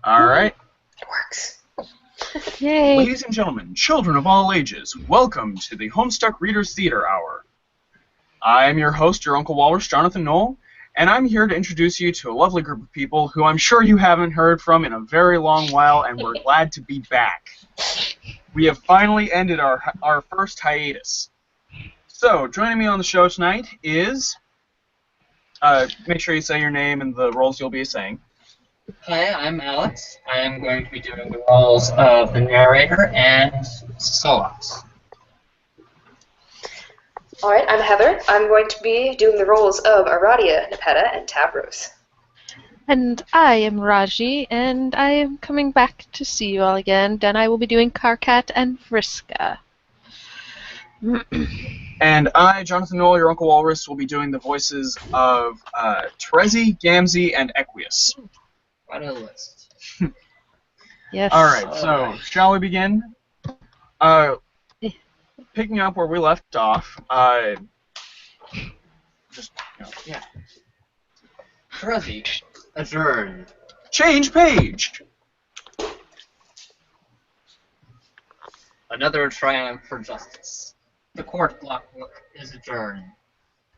All right. It works. Yay! Ladies and gentlemen, children of all ages, welcome to the Homestuck Readers Theater Hour. I am your host, your Uncle Walrus, Jonathan Knoll, and I'm here to introduce you to a lovely group of people who I'm sure you haven't heard from in a very long while, and we're glad to be back. We have finally ended our first hiatus. So, joining me on the show tonight is... make sure you say your name and the roles you'll be saying. Hi, I'm Alex. I am going to be doing the roles of the narrator and Solos. Alright, I'm Heather. I'm going to be doing the roles of Aradia, Nepeta, and Tavros. And I am Raji, and I am coming back to see you all again, and I will be doing Karkat and Vriska. And I, Jonathan Knoll, your Uncle Walrus, will be doing the voices of Terezi, Gamzee, and Equius. What a list. Yes. Alright, so, shall we begin? Picking up where we left off, Terezi, adjourn. Change page! Another triumph for justice. The court block book is adjourned.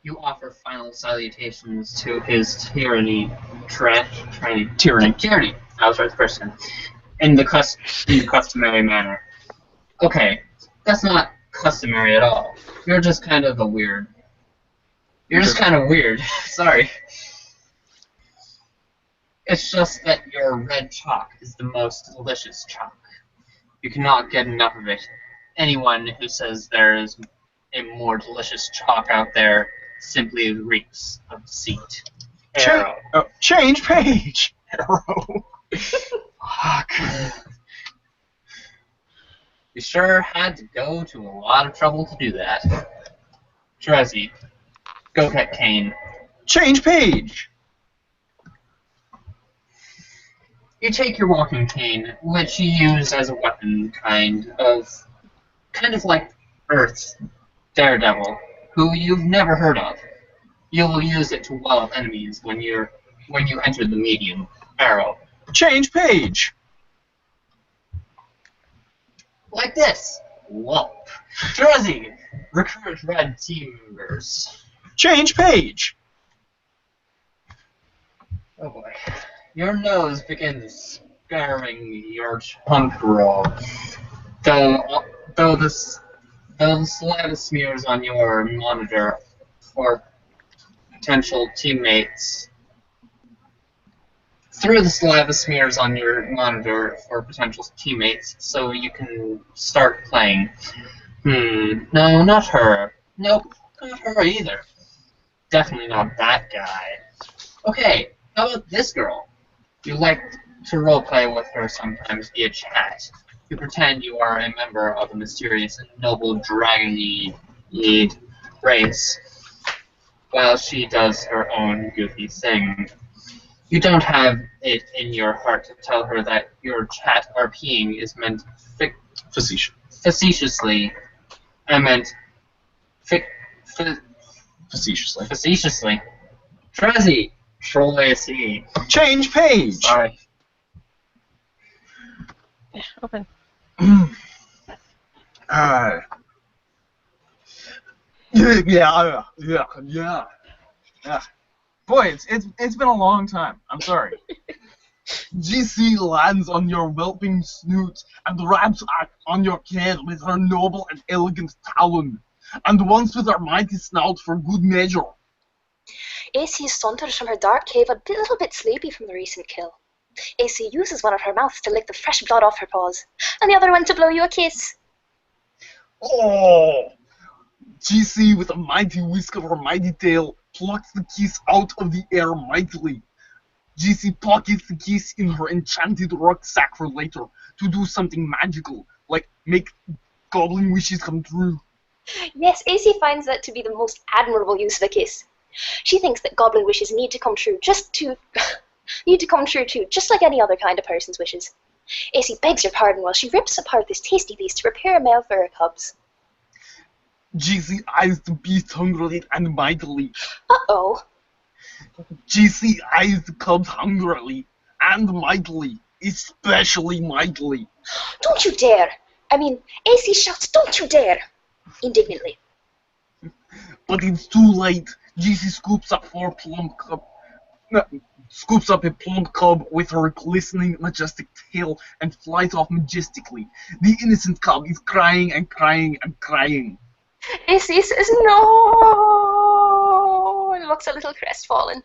You offer final salutations to his tyranny. Tyranny. I was right the first time. In the customary manner. Okay, that's not customary at all. You're just kind of weird. Sorry. It's just that your red chalk is the most delicious chalk. You cannot get enough of it. Anyone who says there is a more delicious chalk out there simply reeks of deceit. Arrow. Change page! Arrow. Fuck. You sure had to go to a lot of trouble to do that. Terezi, go get Kane. Change page! You take your walking cane, which you use as a weapon, kind of like Earth's Daredevil, who you've never heard of. You'll use it to wall off enemies when you enter the medium. Arrow. Change page! Like this. Whoop. Terezi, recruit red team members. Change page! Oh boy. Your nose begins scarring your chunk roll. Though the saliva smears on your monitor for potential teammates. Through the saliva smears on your monitor for potential teammates, so you can start playing. No, not her. Nope, not her either. Definitely not that guy. Okay, how about this girl? You like to roleplay with her sometimes via chat. You pretend you are a member of a mysterious and noble dragony race, while she does her own goofy thing. You don't have it in your heart to tell her that your chat RPing is meant facetiously. I meant Facetiously. Facetiously. Terezi, troll AC. Change page! Sorry. Yeah, open. Yeah. Boy, it's been a long time. I'm sorry. GC lands on your whelping snoot and raps on your head with her noble and elegant talon, and once with her mighty snout for good measure. AC saunters from her dark cave a little bit sleepy from the recent kill. AC uses one of her mouths to lick the fresh blood off her paws, and the other one to blow you a kiss. Oh! GC, with a mighty whisk of her mighty tail, plucks the kiss out of the air mightily. GC pockets the kiss in her enchanted rucksack for later, to do something magical, like make goblin wishes come true. Yes, AC finds that to be the most admirable use of a kiss. She thinks that goblin wishes need to come true too, just like any other kind of person's wishes. AC begs her pardon while she rips apart this tasty beast to prepare a meal for her cubs. GC eyes the beast hungrily and mightily. Uh-oh. GC eyes the cubs hungrily and mightily, especially mightily. Don't you dare! I mean, AC shouts, don't you dare! Indignantly. But it's too late. GC scoops up a plump cub with her glistening, majestic tail and flies off majestically. The innocent cub is crying and crying and crying. AC says no and looks a little crestfallen.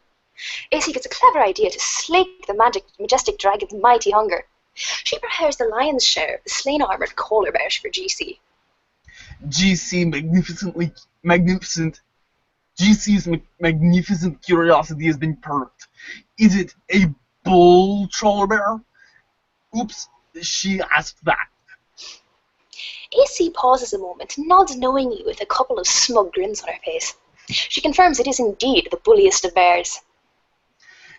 AC gets a clever idea to slake the majestic dragon's mighty hunger. She prepares the lion's share of the slain armored polar bears for GC's magnificent curiosity has been perked. Is it a bull polar bear? Oops, she asked that. AC pauses a moment, nods knowingly with a couple of smug grins on her face. She confirms it is indeed the bulliest of bears.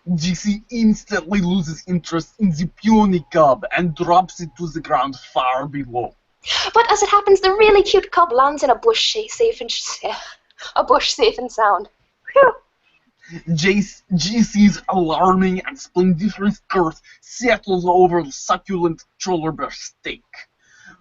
GC instantly loses interest in the puny cub and drops it to the ground far below. But as it happens, the really cute cub lands in a bush safe and sound. Whew. GC's alarming and splendiferous girth settles over the succulent polar bear steak.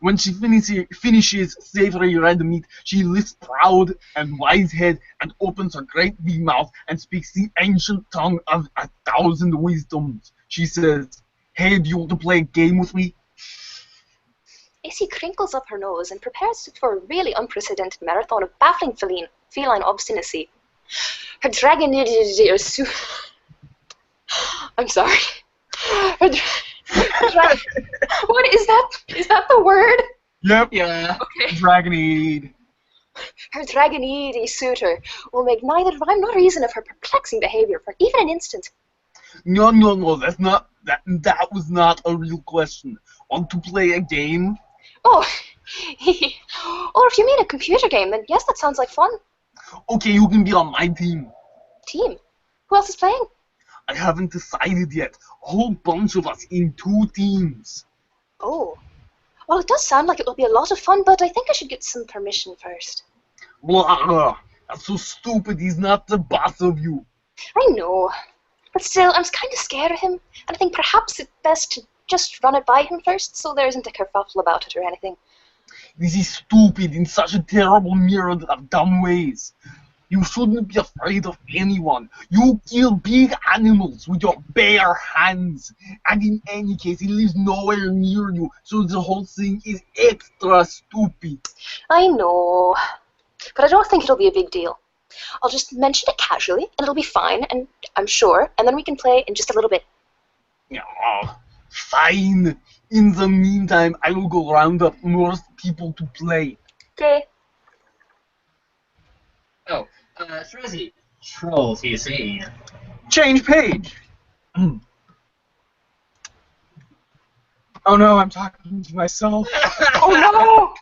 When she finishes savory red meat, she lifts proud and wise head and opens her great big mouth and speaks the ancient tongue of 1,000 wisdoms. She says, "Hey, do you want to play a game with me?" AC crinkles up her nose and prepares for a really unprecedented marathon of baffling feline obstinacy. Her dragon... I'm sorry. What is that? Is that the word? Yep. Yeah. Okay. Dragonade. Her dragonese suitor will make neither rhyme nor reason of her perplexing behavior for even an instant. No, that's not... That was not a real question. Want to play a game? Oh, or if you mean a computer game, then yes, that sounds like fun. Okay, you can be on my team. Team? Who else is playing? I haven't decided yet. A whole bunch of us in 2 teams. Oh. Well, it does sound like it will be a lot of fun, but I think I should get some permission first. Blah. That's so stupid. He's not the boss of you. I know. But still, I'm kind of scared of him, and I think perhaps it's best to just run it by him first, so there isn't a kerfuffle about it or anything. This is stupid in such a terrible myriad of dumb ways. You shouldn't be afraid of anyone. You kill big animals with your bare hands. And in any case, he lives nowhere near you, so the whole thing is extra stupid. I know. But I don't think it'll be a big deal. I'll just mention it casually, and it'll be fine, and I'm sure, and then we can play in just a little bit. Oh, fine. In the meantime, I will go round up more people to play. Okay. Oh, Shrizzy. Trolls, you see. Change page. Oh no, I'm talking to myself. Oh no!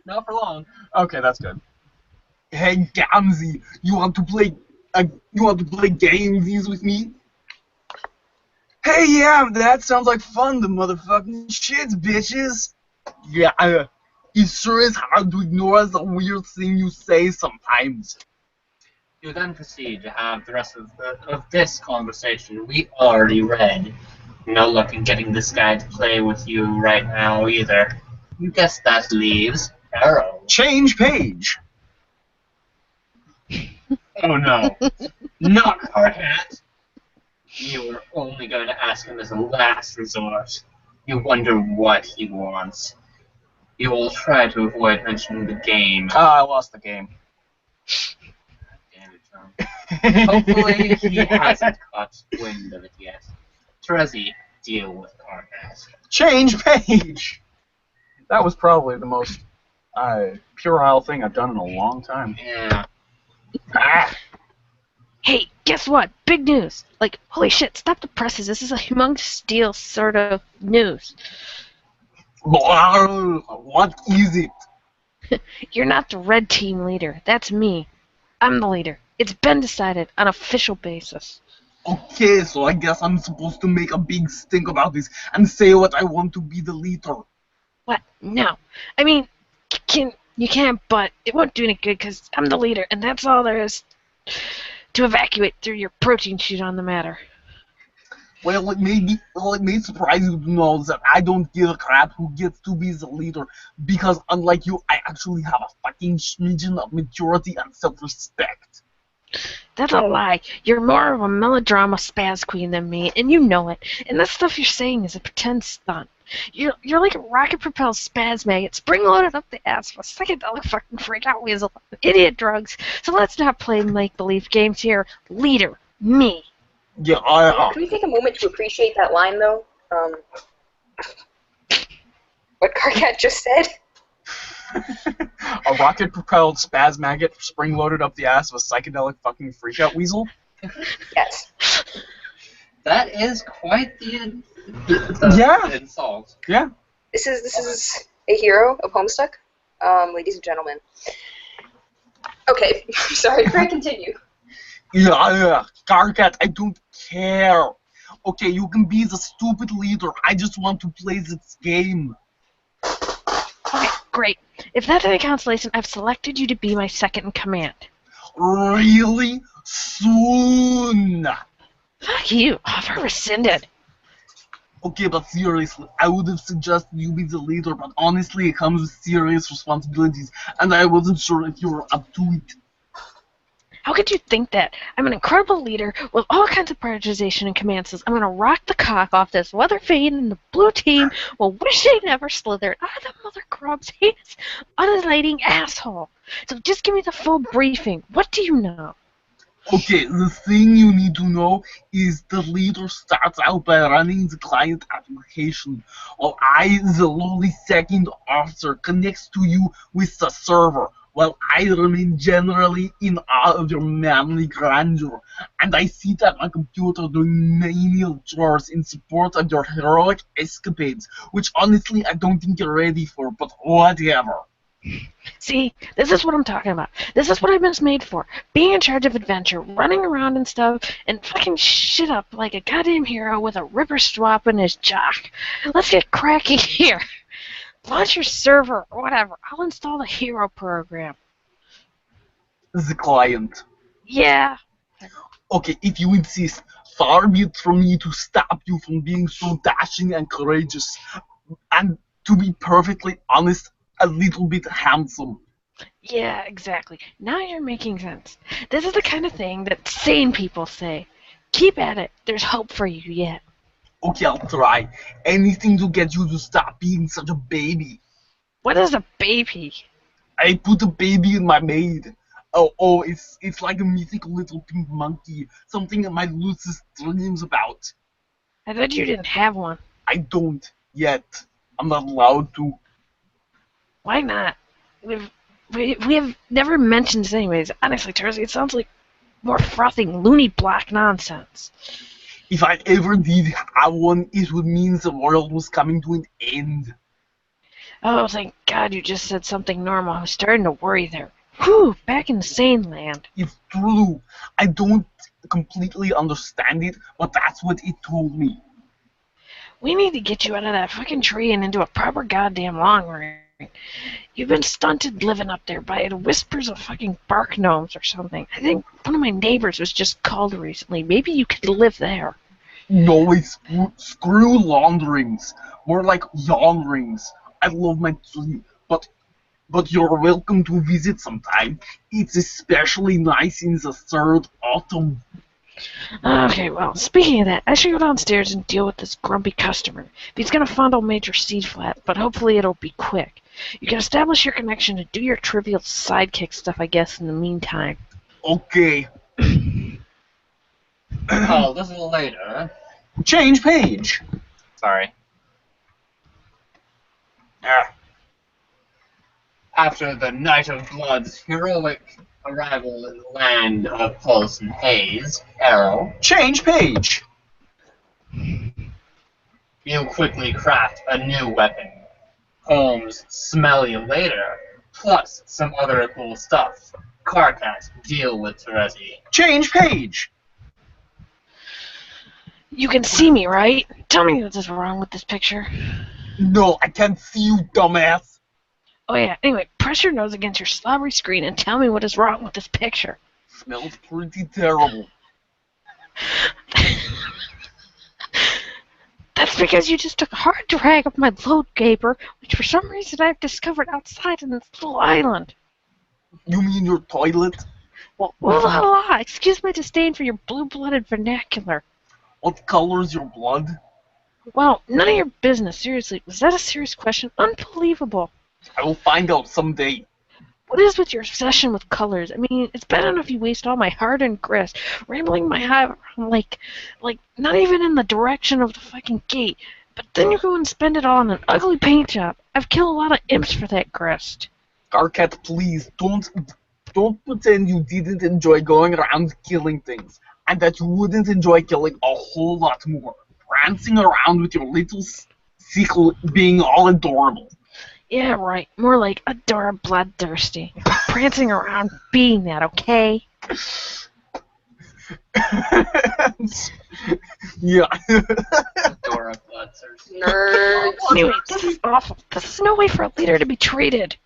Not for long. Okay, that's good. Hey Gamzee, you want to play gamesies with me? Hey, yeah, that sounds like fun, the motherfucking shits, bitches. Yeah, it sure is hard to ignore the weird thing you say sometimes. You then proceed to have the rest of this conversation we already read. No luck in getting this guy to play with you right now either. You guess that leaves Arrow. Change page. Oh no, not Hardhat. You were only going to ask him as a last resort. You wonder what he wants. You will try to avoid mentioning the game. I lost the game. Damn it, John. Hopefully he hasn't caught wind of it yet. Terezi, deal with Hardhat. Change page. That was probably the most puerile thing I've done in a long time. Yeah. Ah. Hey, guess what? Big news! Like, holy shit, stop the presses. This is a humongous deal sort of news. What is it? You're not the red team leader. That's me. I'm the leader. It's been decided on official basis. Okay, so I guess I'm supposed to make a big stink about this and say what I want to be the leader. What? No. I mean, you can't, but it won't do any good because I'm the leader, and that's all there is to evacuate through your protein sheet on the matter. Well, it may surprise you to know that I don't give a crap who gets to be the leader, because unlike you, I actually have a fucking smidgen of maturity and self-respect. That's a lie. You're more of a melodrama spaz queen than me, and you know it. And that stuff you're saying is a pretend stunt. You're like a rocket-propelled spaz maggot, spring-loaded up the ass of a psychedelic fucking freak-out weasel on idiot drugs. So let's not play make-believe games here. Leader, me. Yeah, Can we take a moment to appreciate that line, though? What Karkat just said? A rocket-propelled spaz maggot spring-loaded up the ass of a psychedelic fucking freak-out weasel? Yes. That is quite the Yeah. insult. Yeah. This is a hero of Homestuck, ladies and gentlemen. Okay, sorry, Craig, continue. Yeah, Karkat, I don't care. Okay, you can be the stupid leader. I just want to play this game. Okay, great. If that's any consolation, I've selected you to be my second in command. Really? Soon? Fuck you. Offer rescinded. Okay, but seriously, I would have suggested you be the leader, but honestly, it comes with serious responsibilities, and I wasn't sure if you were up to it. How could you think that? I'm an incredible leader with all kinds of prioritization and command systems. I'm gonna rock the cock off this weather fade, and the blue team will wish they never slithered out of the mother grub's heinous, unenlightening asshole. So just give me the full briefing. What do you know? Okay, the thing you need to know is the leader starts out by running the client application, while I, the lowly second officer, connects to you with the server, while I remain generally in awe of your manly grandeur, and I sit at my computer doing menial chores in support of your heroic escapades, which honestly I don't think you're ready for, but whatever. See, this is what I'm talking about. This is what I've been made for. Being in charge of adventure, running around and stuff, and fucking shit up like a goddamn hero with a ripper swap in his jock. Let's get cracking here. Launch your server or whatever. I'll install the hero program. The client. Yeah. Okay, if you insist, far be it from me to stop you from being so dashing and courageous, and to be perfectly honest, a little bit handsome. Yeah, exactly. Now you're making sense. This is the kind of thing that sane people say. Keep at it. There's hope for you yet. Okay, I'll try. Anything to get you to stop being such a baby. What is a baby? I put a baby in my maid. Oh, it's like a mythical little pink monkey. Something in my loosest dreams about. I thought you didn't have one. I don't yet. I'm not allowed to. Why not? We have never mentioned this anyways. Honestly, Terzi, it sounds like more frothing, loony black nonsense. If I ever did have one, it would mean the world was coming to an end. Oh, thank God you just said something normal. I was starting to worry there. Whew, back in sane land. It's true. I don't completely understand it, but that's what it told me. We need to get you out of that fucking tree and into a proper goddamn long range. You've been stunted living up there by the whispers of fucking bark gnomes or something. I think one of my neighbors was just called recently. Maybe you could live there. No, it's screw launderings. More like yawn rings. I love my tree, but you're welcome to visit sometime. It's especially nice in the third autumn. Okay, well, speaking of that, I should go downstairs and deal with this grumpy customer. He's gonna fondle Major Seed Flat, but hopefully it'll be quick. You can establish your connection and do your trivial sidekick stuff, I guess, in the meantime. Okay. Oh, this is later. Change page. Sorry. After the Night of Blood's heroic arrival in the land of Pulse and Haze, Arrow, Change page. you quickly craft a new weapon. Holmes, smell you later, plus some other cool stuff. Karkat, deal with Terezi. Change page. You can see me, right? Tell me what is wrong with this picture. No, I can't see you, dumbass. Oh yeah, anyway, press your nose against your slobbery screen and tell me what is wrong with this picture. Smells pretty terrible. That's because you just took a hard drag of my load gaper, which for some reason I've discovered outside in this little island. You mean your toilet? Well, la la, excuse my disdain for your blue-blooded vernacular. What color's your blood? Well, none of your business, seriously. Was that a serious question? Unbelievable. I will find out someday. What is with your obsession with colors? I mean, it's bad enough you waste all my hard-earned grist, rambling my hive around like, not even in the direction of the fucking gate, but then you go and spend it all on an ugly paint job. I've killed a lot of imps for that grist. Garcat, please, don't pretend you didn't enjoy going around killing things, and that you wouldn't enjoy killing a whole lot more. Prancing around with your little sickle being all adorable. Yeah, right. More like Adora Bloodthirsty. Prancing around being that, okay? Yeah. Dora Bloodthirsty. Nerds. Anyway, this is awful. This is no way for a leader to be treated.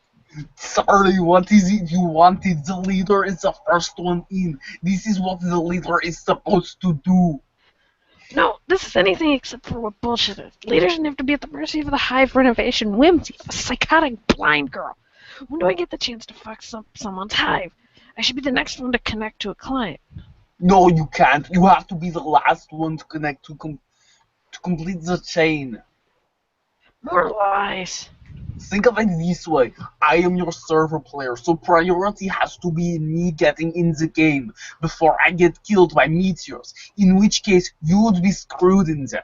Sorry, what is it you wanted? The leader is the first one in. This is what the leader is supposed to do. No, this is anything except for what bullshit is. Leaders shouldn't have to be at the mercy of the hive renovation whimsy of a psychotic blind girl. When do I get the chance to fuck someone's hive? I should be the next one to connect to a client. No, you can't. You have to be the last one to connect to complete the chain. More lies. Think of it this way. I am your server player, so priority has to be in me getting in the game before I get killed by meteors, in which case you would be screwed in there.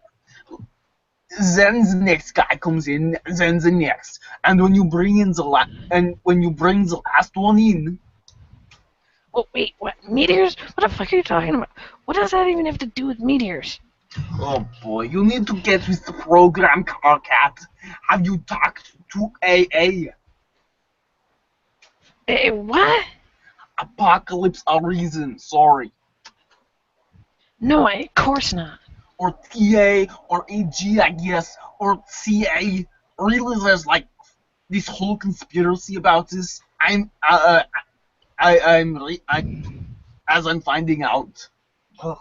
Then the next guy comes in, then the next, and when you bring the last one in. Oh, wait, what? Meteors? What the fuck are you talking about? What does that even have to do with meteors? Oh boy, you need to get with the program, Carcat. Have you talked to AA? Hey, what? Apocalypse Arisen, sorry. No, of course not. Or TA, or AG, I guess, or CA. Really, there's like this whole conspiracy about this. As I'm finding out. Ugh.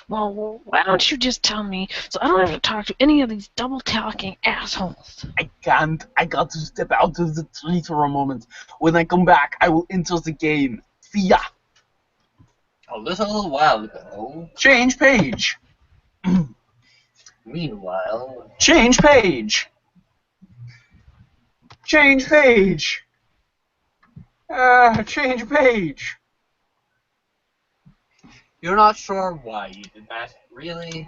Well, why don't you just tell me so I don't have to talk to any of these double-talking assholes? I can't. I got to step out of the tree for a moment. When I come back, I will enter the game. See ya. A little while ago, Change page. meanwhile, Change page. Change page. Change page. you're not sure why you did that, really?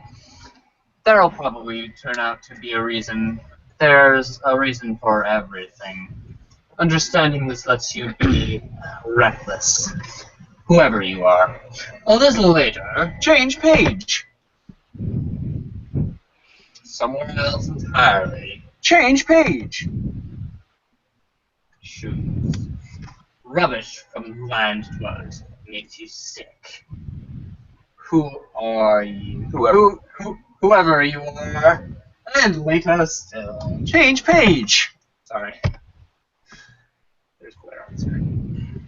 There'll probably turn out to be a reason. There's a reason for everything. Understanding this lets you be reckless, whoever you are. A little later, Change page. somewhere else entirely. Change page. Shoes. Rubbish from land dwellers makes you sick. Who are you? Whoever you are. And later still. Change page. Sorry. There's glare on screen.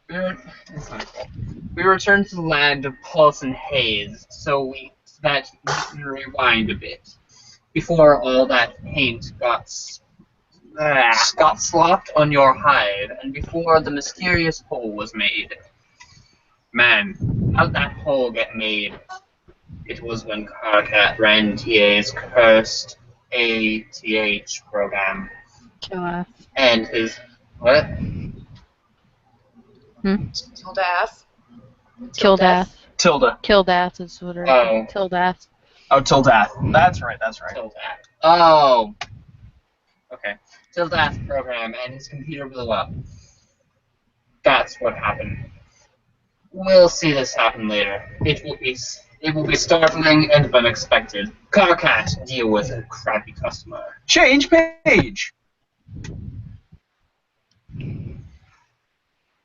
It's my fault. We return to the land of pulse and haze, so that we can rewind a bit. Before all that paint got slopped on your hive, and before the mysterious hole was made. Man, how'd that hole get made? It was when Carcat ran TA's cursed ATH program. Kill us. And his... what? Till death. Kill death. Tilde. Kill death is what Oh. Kill death. Oh, till death. That's right. That's right. Tildath. Oh! Okay. Tildath program, and his computer blew up. That's what happened. We'll see this happen later. It will be startling and unexpected. Carcat, deal with a crappy customer. Change page.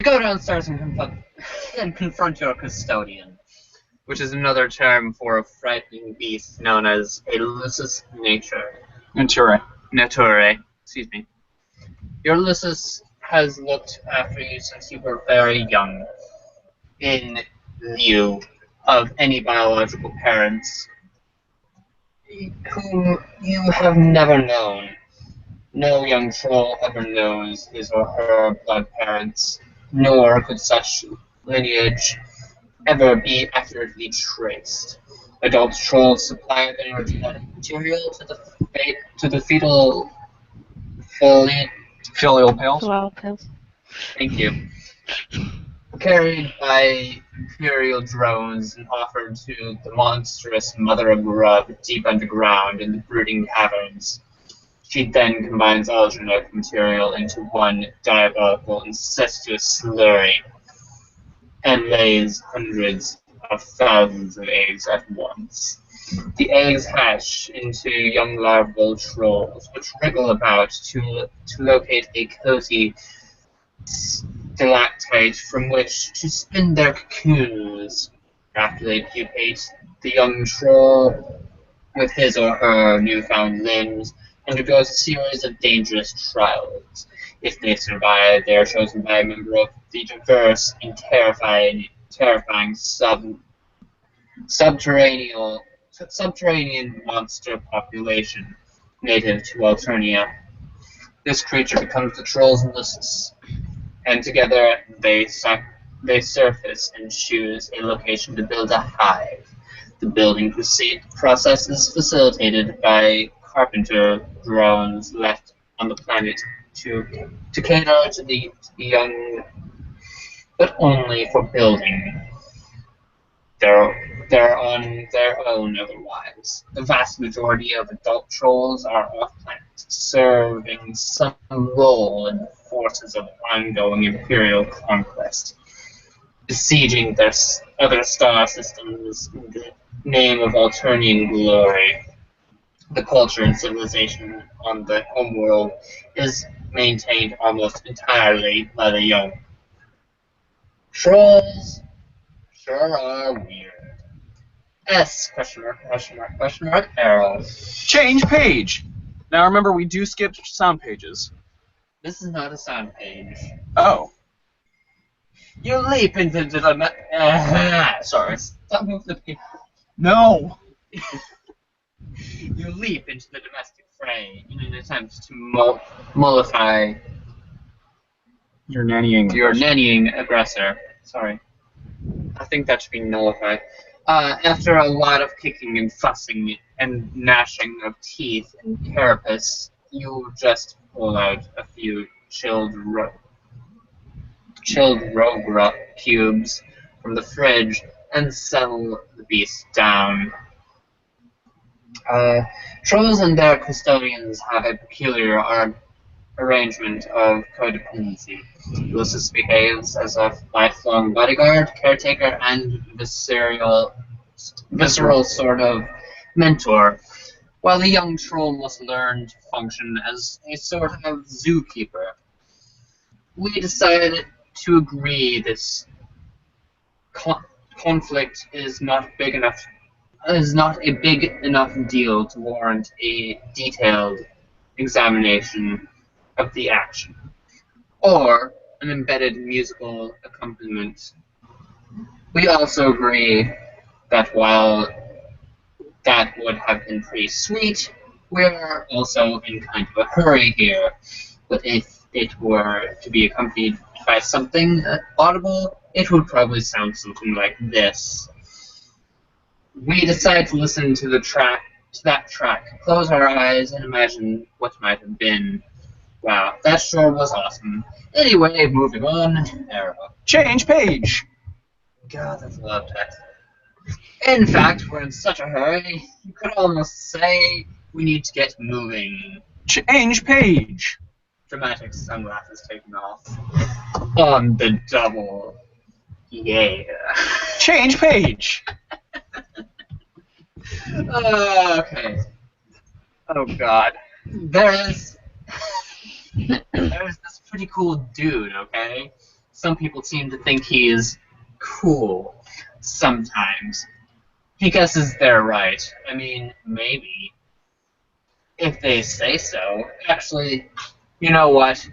Go downstairs and confront your custodian, which is another term for a frightening beast known as a lusus Nature. nature. Excuse me. Your lusus has looked after you since you were very young. In lieu of any biological parents. whom you have never known. No young troll ever knows his or her blood parents, nor could such lineage ever be accurately traced. Adult trolls supply their genetic material to the fetal foli- Filial pales. Well, pills. thank you, carried by imperial drones and offered to the monstrous mother of grub deep underground in the brooding caverns. She then combines all genetic material into one diabolical incestuous slurry and lays hundreds of thousands of eggs at once. The eggs hatch into young larval trolls, which wriggle about to locate a cozy stalactite from which to spin their cocoons. After they pupate, the young troll, with his or her newfound limbs, undergoes a series of dangerous trials. If they survive, they are chosen by a member of the diverse and terrifying subterranean monster population native to Alternia. This creature becomes the troll's nemesis, and together they surface and choose a location to build a hive. The building process is facilitated by carpenter drones left on the planet to cater to the young, but only for building. They're on their own otherwise. The vast majority of adult trolls are off-planet, serving some role in the forces of ongoing imperial conquest, besieging their other star systems in the name of Alternian glory. The culture and civilization on the homeworld is maintained almost entirely by the young. Trolls sure are weird. S question mark arrow. Change page. Now remember, we do skip sound pages. This is not a sound page. Oh. You leap into the sorry. Stop moving the No. You leap into the domestic fray in an attempt to mollify You're nannying. your nannying aggressor. Sorry. I think that should be nullified. After a lot of kicking and fussing and gnashing of teeth and carapace, you just pull out a few chilled rogue cubes from the fridge and settle the beast down. Trolls and their custodians have a peculiar arrangement of codependency. Ulysses behaves as a lifelong bodyguard, caretaker, and visceral sort of mentor, while the young troll must learn to function as a sort of zookeeper. We decided to agree this conflict is not a big enough deal to warrant a detailed examination of the action, or an embedded musical accompaniment. We also agree that while that would have been pretty sweet, we're also in kind of a hurry here. But if it were to be accompanied by something audible, it would probably sound something like this. We decide to listen to that track, close our eyes, and imagine what might have been. Wow, that sure was awesome. Anyway, moving on. Arrow. Change page. God, that's a lot of text. In fact, we're in such a hurry, you could almost say we need to get moving. Change page. Dramatic sunglasses taken off. On the double. Yeah. Change page. Okay. Oh God. There's this pretty cool dude, okay? Some people seem to think he is cool. Sometimes. He guesses they're right. I mean, maybe. If they say so. Actually, you know what?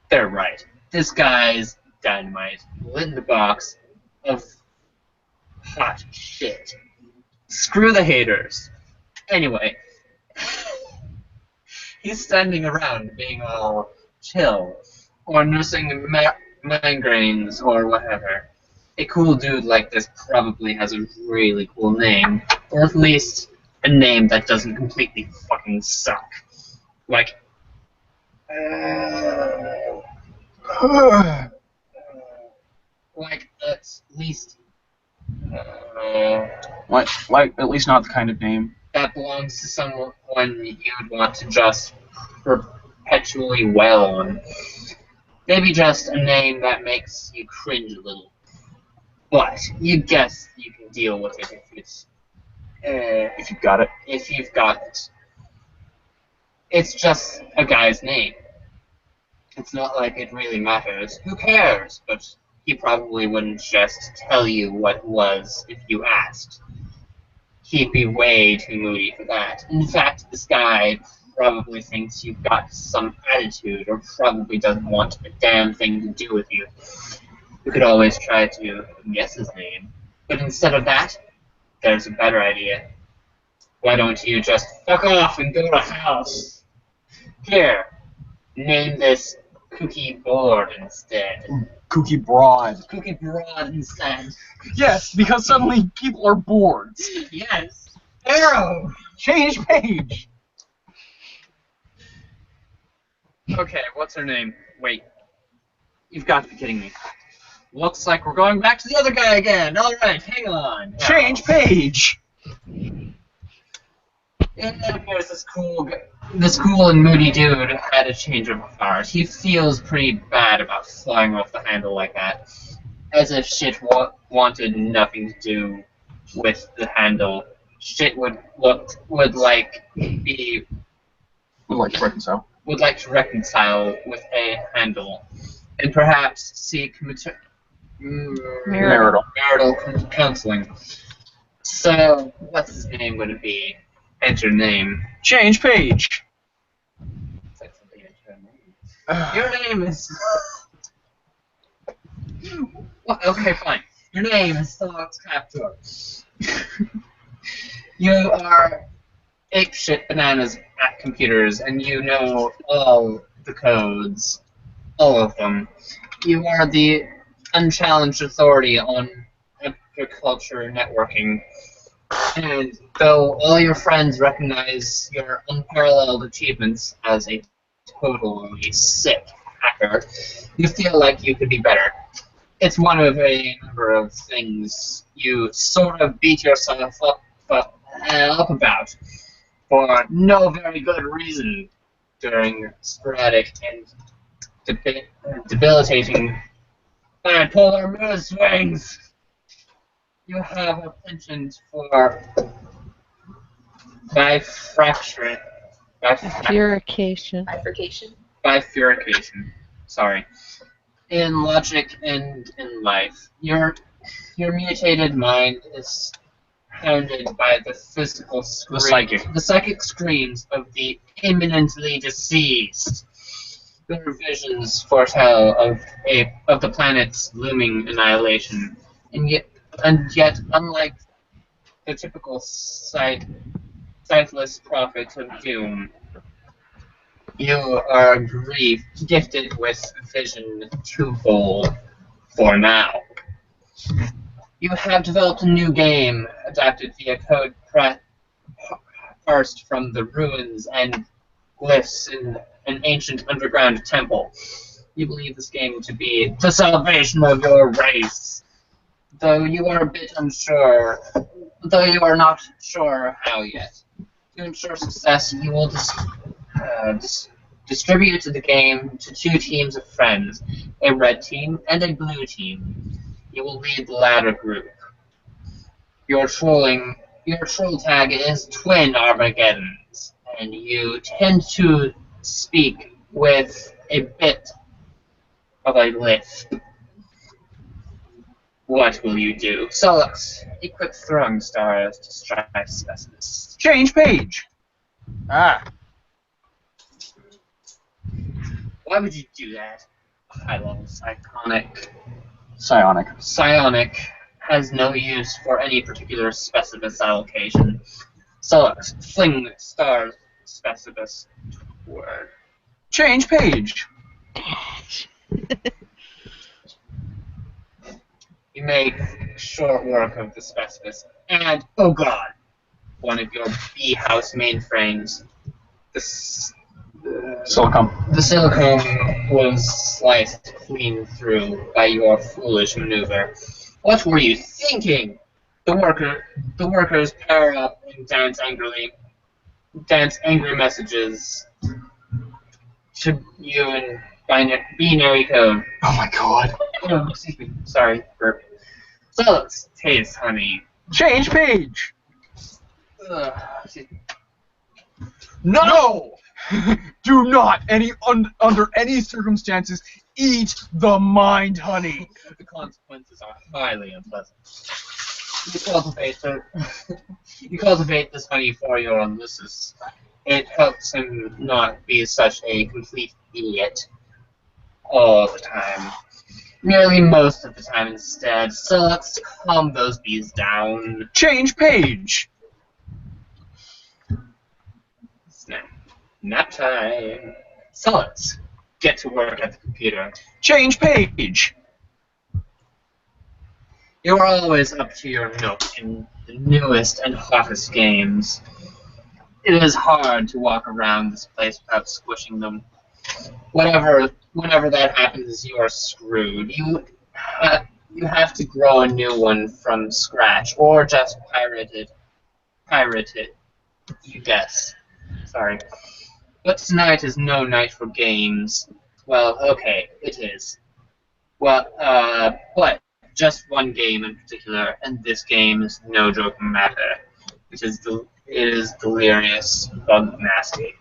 They're right. This guy's dynamite. Lit in the box of hot shit. Screw the haters. Anyway, he's standing around being all chill, or nursing migraines or whatever. A cool dude like this probably has a really cool name, or at least a name that doesn't completely fucking suck. Like, at least, Like at least not the kind of name. that belongs to someone you'd want to just perpetually wail on. Maybe just a name that makes you cringe a little. But you guess you can deal with it If you've got it. if you've got it. It's just a guy's name. It's not like it really matters. Who cares? But he probably wouldn't just tell you what it was if you asked. He'd be way too moody for that. In fact, this guy probably thinks you've got some attitude or probably doesn't want a damn thing to do with you. You could always try to guess his name. But instead of that, there's a better idea. Why don't you just fuck off and go to house? Here, name this Cookie Board instead. Cookie Broad. Cookie Broad instead. Yes, because suddenly people are bored. Yes. Arrow! Change page. Okay, what's her name? Wait. You've got to be kidding me. Looks like we're going back to the other guy again. Alright, hang on. Change page. And then here's this cool and moody dude had a change of heart. He feels pretty bad about flying off the handle like that. As if shit wanted nothing to do with the handle. Shit would like to reconcile with a handle. And perhaps seek Marital counseling. So, what's his name going to be? Enter name. Change page. Your name is... Well, okay, fine. Your name is Fox Captor. You are apeshit bananas at computers, and you know all the codes. All of them. You are the unchallenged authority on agriculture networking. And though all your friends recognize your unparalleled achievements as a totally sick hacker, you feel like you could be better. It's one of a number of things you sort of beat yourself up about for no very good reason during sporadic and debilitating bipolar mood swings. You have a penchant for bifurcation. Bifurcation. Sorry. In logic and in life, your mutated mind is hounded by the physical the psychic screams of the imminently deceased. Your visions foretell of the planet's looming annihilation, and yet, unlike the typical sightless prophet of doom, you are gifted with vision twofold for now. You have developed a new game adapted via code parsed from the ruins and glyphs in an ancient underground temple. You believe this game to be the salvation of your race. Though you are not sure how yet. To ensure success, you will distribute the game to two teams of friends, a red team and a blue team. You will lead the latter group. Your troll tag is Twin Armageddons, and you tend to speak with a bit of a lisp. What will you do? Solux, equip throwing stars to strike specimens. Change page. Why would you do that? High-level Psionic has no use for any particular specimen allocation. Solux, fling star specibus word. Change page. You make short work of the specibus, and oh god, one of your B-house mainframes. Silicon. The silicone was sliced clean through by your foolish maneuver. What were you thinking? The workers power up and dance angry messages to you in binary code. Oh my god. Oh, excuse me. Sorry, burp. So let's taste honey. Change page. Excuse me. No! Do not under any circumstances eat the mind honey. The consequences are highly unpleasant. You cultivate this honey for your Ulysses. It helps him not be such a complete idiot all the time. Nearly most of the time instead, so let's calm those bees down. Change page. Nap time. So let's get to work at the computer. Change page. You are always up to your nook in the newest and hottest games. It is hard to walk around this place without squishing them. Whenever that happens, you are screwed. You have to grow a new one from scratch, or just pirate it. You guess. Sorry. But tonight is no night for games. Well, okay, it is. Well, but just one game in particular, and this game is no joke matter. It is delirious, bug nasty.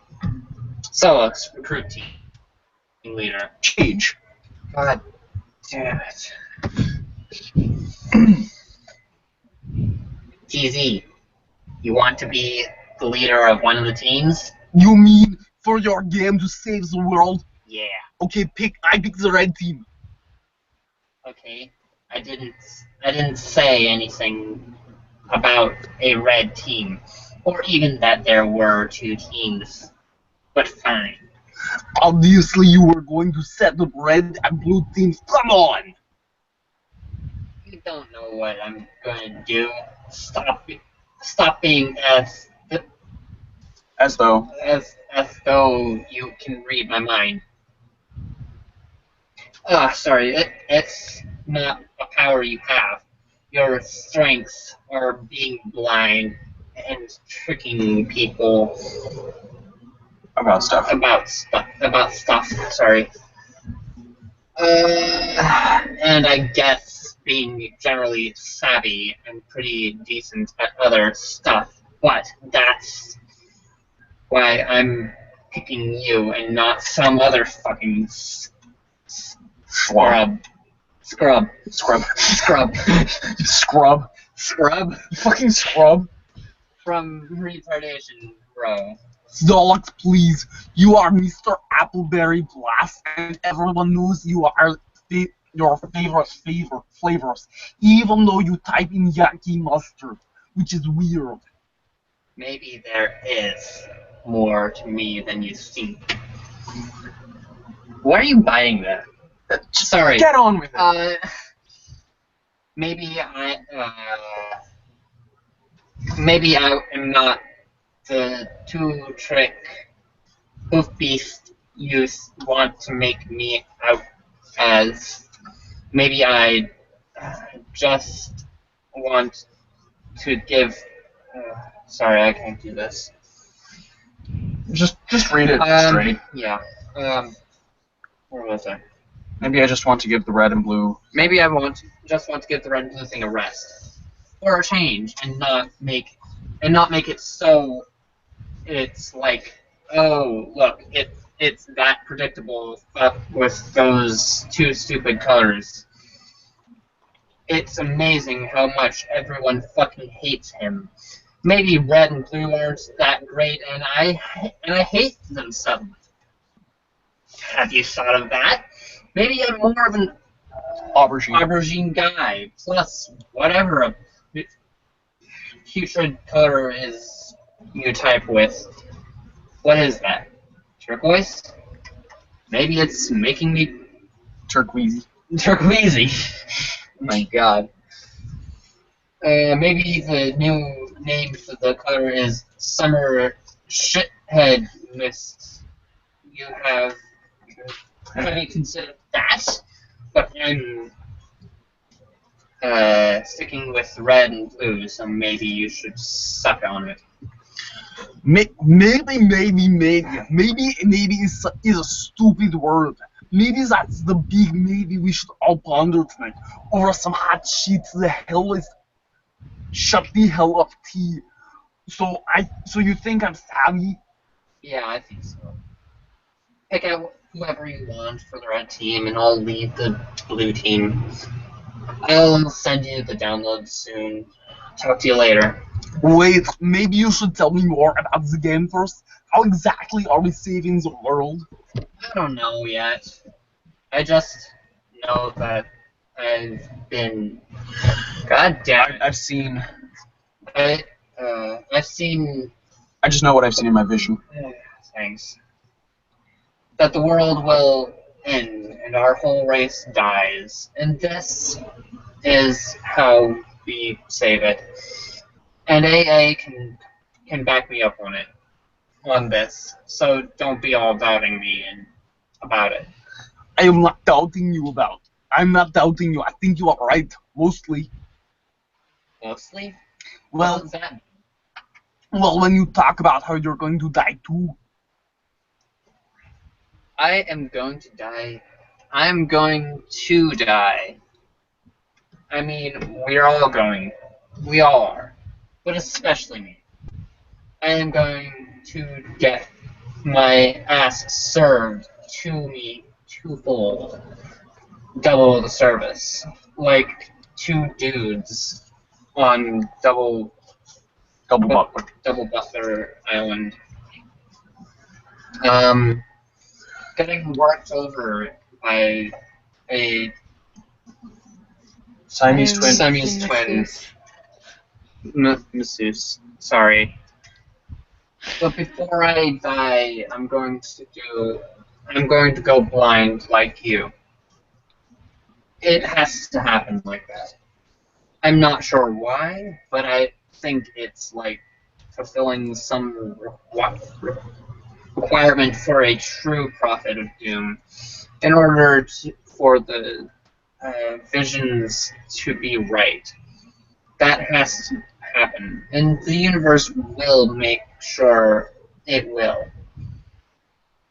Solux, recruit team leader. Change. God damn it. TZ, you want to be the leader of one of the teams? You mean for your game to save the world? Yeah. Okay, I pick the red team. Okay. I didn't say anything about a red team, or even that there were two teams. But fine. Obviously, you were going to set up red and blue teams. Come on! You don't know what I'm going to do. Stop being as though. as though you can read my mind. Sorry, it's not a power you have. Your strengths are being blind and tricking people About stuff. about stuff. Sorry. And I guess being generally savvy and pretty decent at other stuff, but that's why I'm picking you and not some other fucking scrub. Scrub. Scrub You fucking scrub. from retardation, bro. Zolix, please. You are Mr. Appleberry Blast, and everyone knows you are your favorite flavors, even though you type in Yankee mustard, which is weird. Maybe there is more to me than you think. Why are you biting that? Sorry. Get on with it. Maybe I am not the two-trick hoof beast you want to make me out as. Maybe I just want to give. Sorry, I can't do this. Just read it straight. Yeah. Where was I? Maybe I just want to give the red and blue. Maybe I just want to give the red and blue thing a rest, or a change, and not make it so it's like, oh look, it's that predictable with those two stupid colors. It's amazing how much everyone fucking hates him. Maybe red and blue aren't that great, and I hate them suddenly. Have you thought of that? Maybe I'm more of an aubergine guy. Plus, whatever a putrid color is you type with, what is that? Turquoise? Maybe it's making me Turquoise. turquoisey. Oh my god. Maybe the new name for the color is Summer Shithead Mist. You have already considered that, but I'm sticking with red and blue, so maybe you should suck on it. Maybe is a stupid word. Maybe that's the big maybe we should all ponder tonight over some hot shit. The hell is shut the hell up, tea. So you think I'm savvy? Yeah, I think so. Pick out whoever you want for the red team, and I'll lead the blue team. I'll send you the download soon. Talk to you later. Wait, maybe you should tell me more about the game first. How exactly are we saving the world? I don't know yet. I just know that I've been. God damn it! I've seen. I've seen. I just know what I've seen in my vision. Thanks. That the world will end and our whole race dies, and this is how we save it. And AA can back me up on this. So don't be all doubting me about it. I am not doubting you about. I'm not doubting you. I think you are right, mostly. Mostly? Well, What does that mean? well, when you talk about how you're going to die too. I am going to die. I'm going to die. I mean, we're all going. We all are. But especially me. I am going to get my ass served to me twofold. Double the service. Like two dudes on Double Butler Island. Getting worked over by a Siamese twin. Siamese twin. Masseuse. Sorry. But before I die, I'm going to go blind like you. It has to happen like that. I'm not sure why, but I think it's like fulfilling some requirement for a true prophet of doom in order for the visions to be right. That has to happen, and the universe will make sure it will.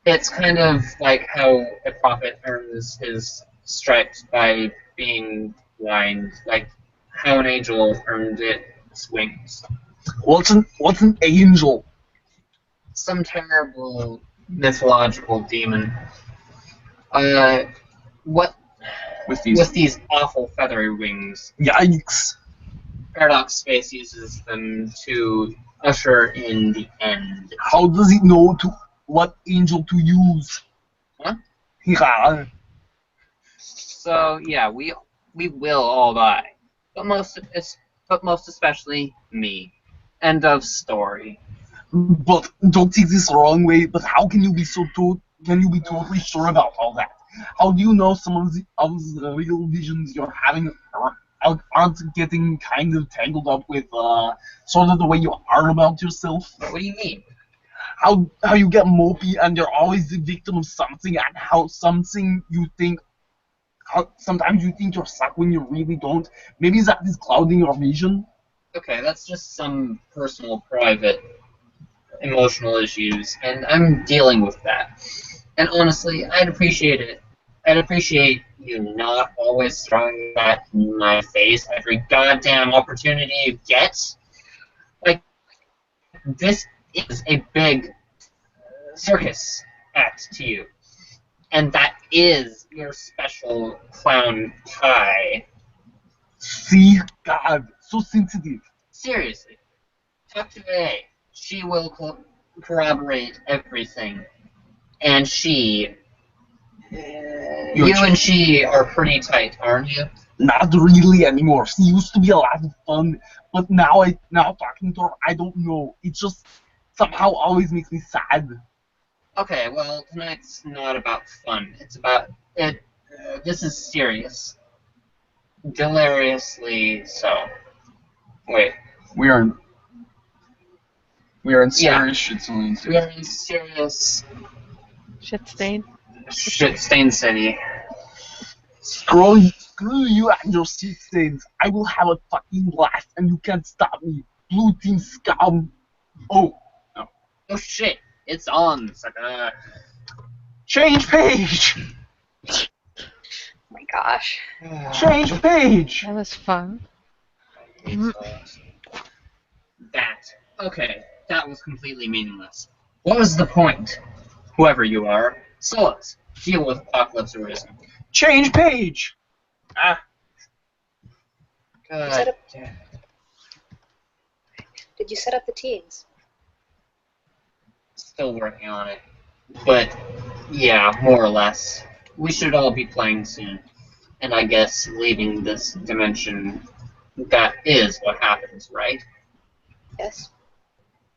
It's kind of like how a prophet earns his stripes by being blind, like how an angel earned its wings. What's an angel? Some terrible mythological demon. What With with these. these awful feathery wings? Yikes. Paradox Space uses them to usher in the end. How does it know what angel to use? Huh? Yeah. So yeah, we will all die, but most especially me. End of story. But don't take this the wrong way. But how can you be totally sure about all that? How do you know some of the real visions you're having aren't getting kind of tangled up with sort of the way you are about yourself? What do you mean? How you get mopey and you're always the victim of something, and how something you think. Sometimes you think you're stuck when you really don't. Maybe that is clouding your vision. Okay, that's just some personal, private, emotional issues, and I'm dealing with that. And honestly, I'd appreciate it. I'd appreciate you not always throwing that in my face every goddamn opportunity you get. Like, this is a big circus act to you. And that is your special clown pie. See, God, so sensitive. Seriously, talk to A. She will corroborate everything. And she... you and she are pretty tight, aren't you? Not really anymore. She used to be a lot of fun, but now talking to her, I don't know. It's just somehow always makes me sad. Okay, well, tonight's not about fun. It's about it. This is serious. Deliriously so. Wait. We are in Yeah. serious shit. We are in serious Shit stain. shit-stained city. Screw you and your shit stains. I will have a fucking blast and you can't stop me. Blue team scum. Oh, Oh shit! It's on, sucker. change page. Oh my gosh. Change page. That was fun. That. Okay, that was completely meaningless. What was the point? Whoever you are, Solus, deal with Apocalypse Arisen. Change page. Ah, God. Did you set up the teams? Still working on it. But, yeah, more or less. We should all be playing soon. And I guess leaving this dimension, that is what happens, right? Yes.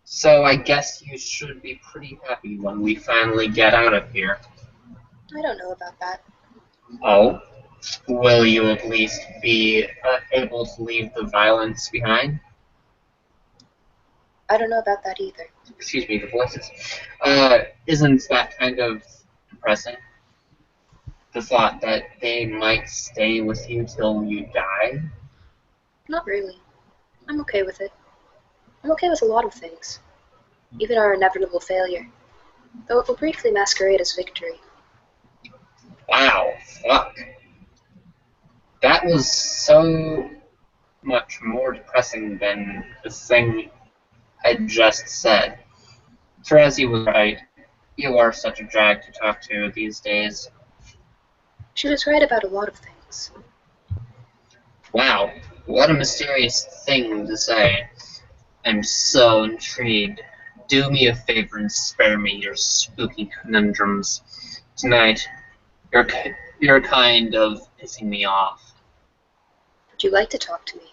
So I guess you should be pretty happy when we finally get out of here. I don't know about that. Oh? Will you at least be able to leave the violence behind? I don't know about that either. Excuse me, the voices. Isn't that kind of depressing? The thought that they might stay with you till you die? Not really. I'm okay with it. I'm okay with a lot of things. Even our inevitable failure. Though it will briefly masquerade as victory. Wow, fuck. That was so much more depressing than the thing I just said. Therese was right. You are such a drag to talk to these days. She was right about a lot of things. Wow, what a mysterious thing to say. I'm so intrigued. Do me a favor and spare me your spooky conundrums. Tonight, you're kind of pissing me off. Would you like to talk to me?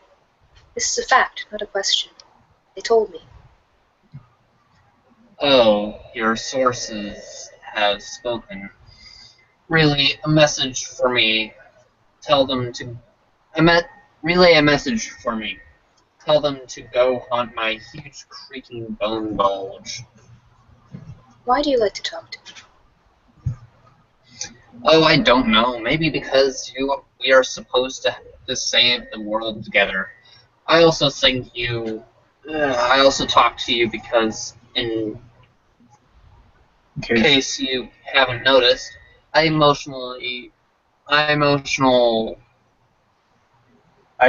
This is a fact, not a question. They told me. Oh, your sources have spoken. Really, a message for me. Tell them to... relay a message for me. Tell them to go haunt my huge creaking bone bulge. Why do you like to talk to me? Oh, I don't know. Maybe because we are supposed to save the world together. I also think I also talk to you because, in case you haven't noticed, I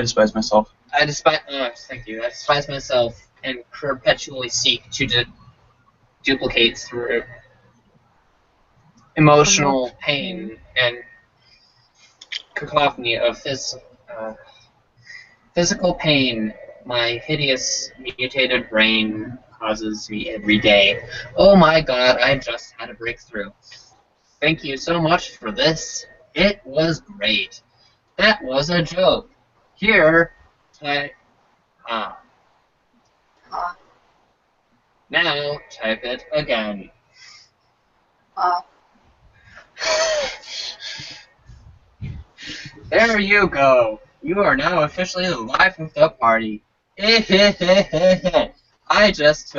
despise myself. Thank you. I despise myself and perpetually seek to duplicate through emotional pain and cacophony of physical pain my hideous mutated brain causes me every day. Oh my god, I just had a breakthrough. Thank you so much for this. It was great. That was a joke. Here, Ah, now type it again. ah. There you go. You are now officially the life of the party. I just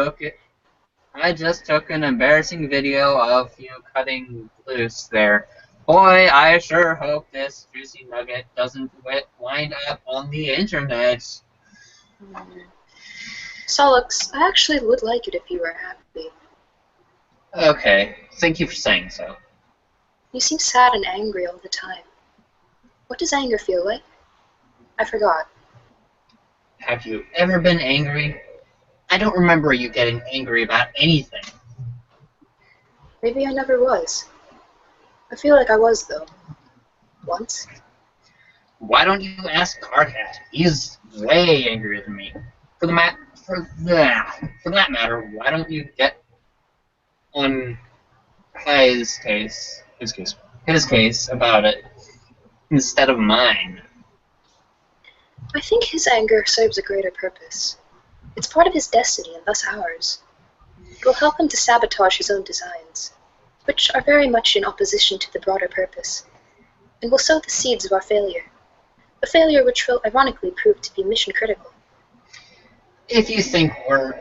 took an embarrassing video of you cutting loose there. Boy, I sure hope this juicy nugget doesn't wind up on the internet. Solux, I actually would like it if you were happy. Okay, thank you for saying so. You seem sad and angry all the time. What does anger feel like? I forgot. Have you ever been angry? I don't remember you getting angry about anything. Maybe I never was. I feel like I was, though. Once. Why don't you ask Cardhat? He's way angrier than me. For that matter, why don't you get on his case about it instead of mine? I think his anger serves a greater purpose. It's part of his destiny and thus ours. It will help him to sabotage his own designs, which are very much in opposition to the broader purpose, and will sow the seeds of our failure. A failure which will ironically prove to be mission critical. If you think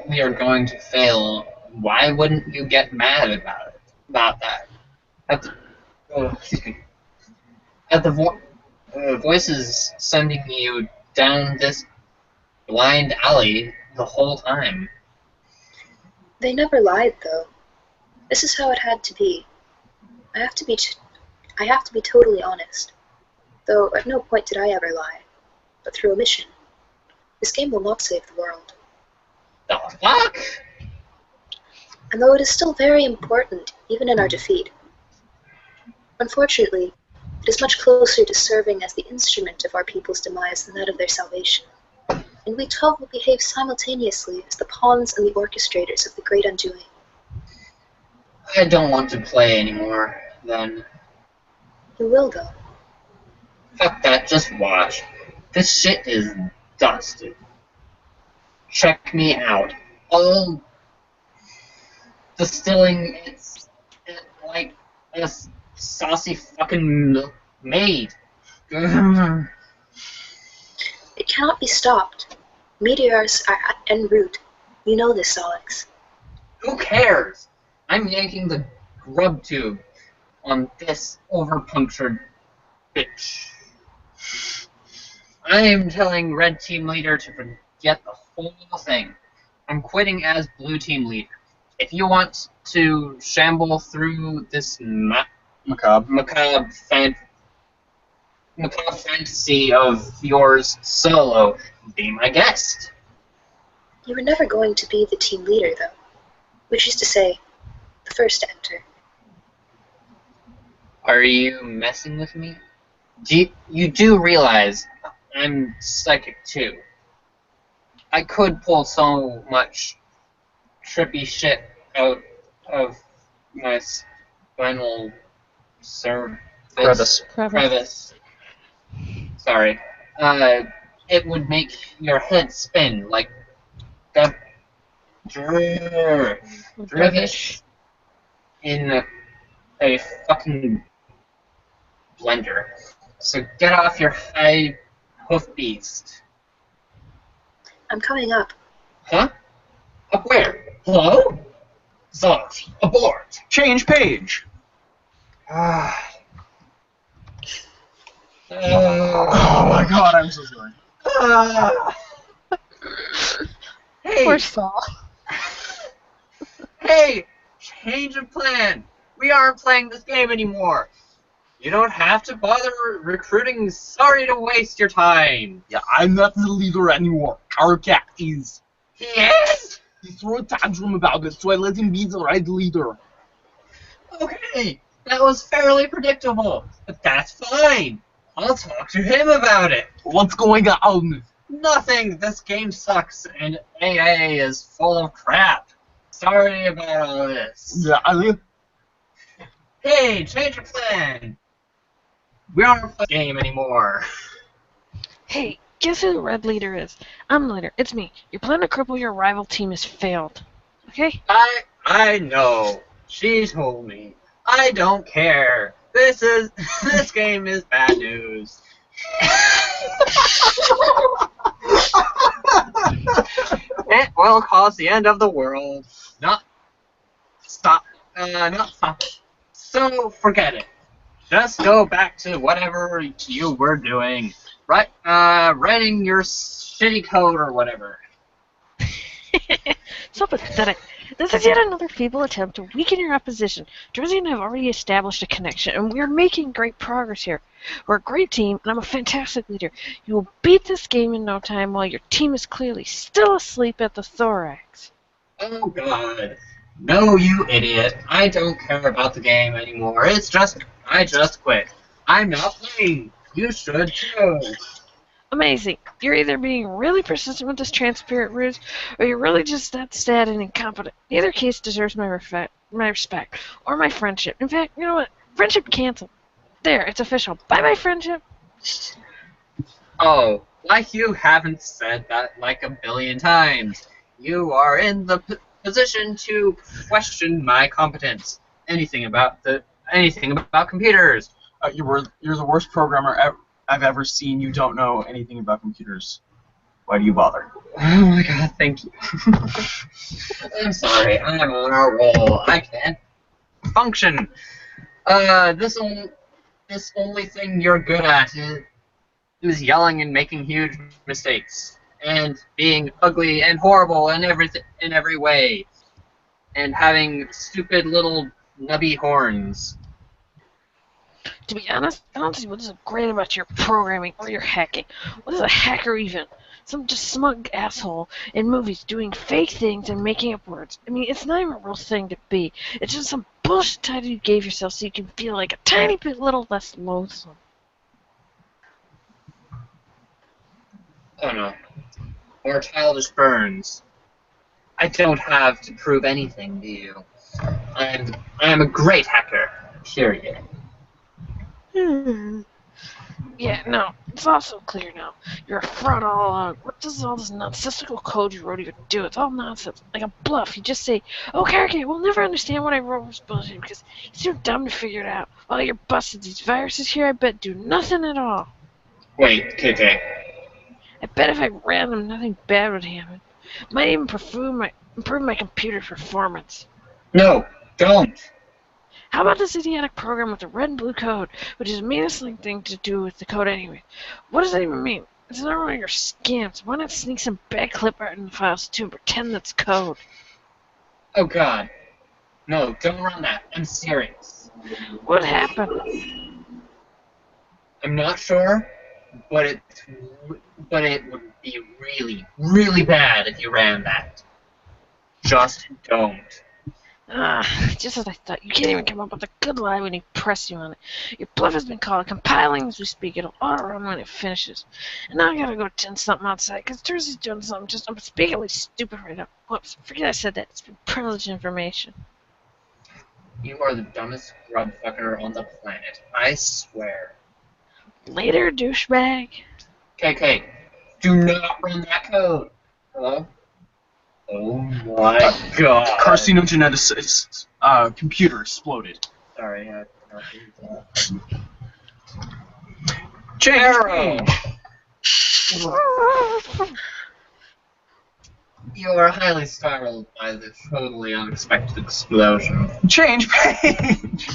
we are going to fail, why wouldn't you get mad about that? At the, excuse me. At the voices sending you down this blind alley the whole time. They never lied, though. This is how it had to be. I have to be totally honest. Though at no point did I ever lie, but through omission. This game will not save the world. The fuck? And though it is still very important, even in our defeat, unfortunately, it is much closer to serving as the instrument of our people's demise than that of their salvation. And we 12 will behave simultaneously as the pawns and the orchestrators of the great undoing. I don't want to play anymore, then. You will, though. Fuck that, just watch. This shit is dusted. Check me out. All distilling it like a saucy fucking maid. It cannot be stopped. Meteors are en route. You know this, Alex. Who cares? I'm yanking the grub tube on this overpunctured bitch. I am telling Red Team Leader to forget the whole thing. I'm quitting as Blue Team Leader. If you want to shamble through this macabre fantasy of yours solo, be my guest. You were never going to be the team leader, though. Which is to say, the first to enter. Are you messing with me? You do realize I'm psychic too. I could pull so much trippy shit out of my spinal crevice. Sorry. It would make your head spin like that. Drivish in a fucking blender. So get off your high hoof beast. I'm coming up. Huh? Up where? Hello? Zosh, abort! Change page. Oh Oh my god, I'm so sorry. Hey! Poor Saul. Hey! Change of plan! We aren't playing this game anymore! You don't have to bother recruiting. Sorry to waste your time. Yeah, I'm not the leader anymore. Our cat is. He is? He threw a tantrum about it, so I let him be the right leader. Okay, that was fairly predictable, but that's fine. I'll talk to him about it. What's going on? Nothing. This game sucks, and AA is full of crap. Sorry about all this. Yeah, Hey, change your plan. We aren't playing the game anymore. Hey, guess who the red leader is? I'm the leader. It's me. Your plan to cripple your rival team has failed. Okay? I know. She told me. I don't care. This game is bad news. It will cause the end of the world. Not stop. So forget it. Just go back to whatever you were doing. Writing your shitty code or whatever. So pathetic. This is yet another feeble attempt to weaken your opposition. Jersey and I have already established a connection, and we are making great progress here. We're a great team, and I'm a fantastic leader. You will beat this game in no time while your team is clearly still asleep at the thorax. Oh god. No, you idiot. I don't care about the game anymore. I just quit. I'm not playing. You should too. Amazing. You're either being really persistent with this transparent ruse, or you're really just that sad and incompetent. Either case deserves my respect, or my friendship. In fact, you know what? Friendship canceled. There, it's official. Bye-bye, friendship. Oh, like you haven't said that like a billion times. You are in the position to question my competence. Anything about computers. You're the worst programmer I've ever seen. You don't know anything about computers. Why do you bother? Oh my god, thank you. I'm sorry, I'm on a roll. I can't function. This only thing you're good at is yelling and making huge mistakes. And being ugly and horrible in every way. And having stupid little nubby horns. To be honest, I don't see what is great about your programming or your hacking. What is a hacker even? Some just smug asshole in movies doing fake things and making up words. I mean, it's not even a real thing to be. It's just some bullshit title you gave yourself so you can feel like a tiny bit little less loathsome. Oh no. More childish burns. I don't have to prove anything to you. I am a great hacker. Period. Yeah, no, it's also clear now. You're a fraud all along. What does all this nonsensical code you wrote even do? It's all nonsense, like a bluff. You just say, "Oh, Karake, we'll never understand what I wrote was bullshit because he's too dumb to figure it out." While you're busted, these viruses here, I bet, do nothing at all. Wait, KK. I bet if I ran them, nothing bad would happen. Might even improve my computer performance. No, don't. How about this idiotic program with the red and blue code, which is the meanest thing to do with the code anyway? What does that even mean? It's not running your scams. Why not sneak some bad clip art in the files too and pretend that's code? Oh god. No, don't run that. I'm serious. What happened? I'm not sure, but it would be really, really bad if you ran that. Just don't. Just as I thought. You can't even come up with a good lie when you press you on it. Your bluff has been called. Compiling as we speak. It'll auto-run when it finishes. And now I gotta go attend something outside, because Jersey's doing something just unspeakably stupid right now. Whoops, forget I said that. It's been privileged information. You are the dumbest grub fucker on the planet. I swear. Later, douchebag. KK, do not run that code. Hello? Oh my god. Carcinogeneticist computer exploded. Sorry, I Change. Arrow! You are highly startled by the totally unexpected explosion. Change page.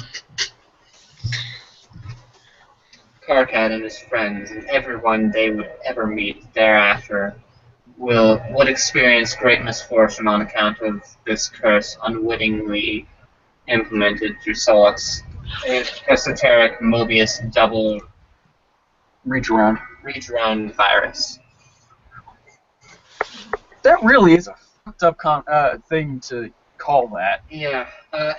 Karkat and his friends and everyone they would ever meet thereafter would experience great misfortune on account of this curse unwittingly implemented through Solak's esoteric Mobius double Reach around. virus. That really is a fucked up thing to call that. Yeah,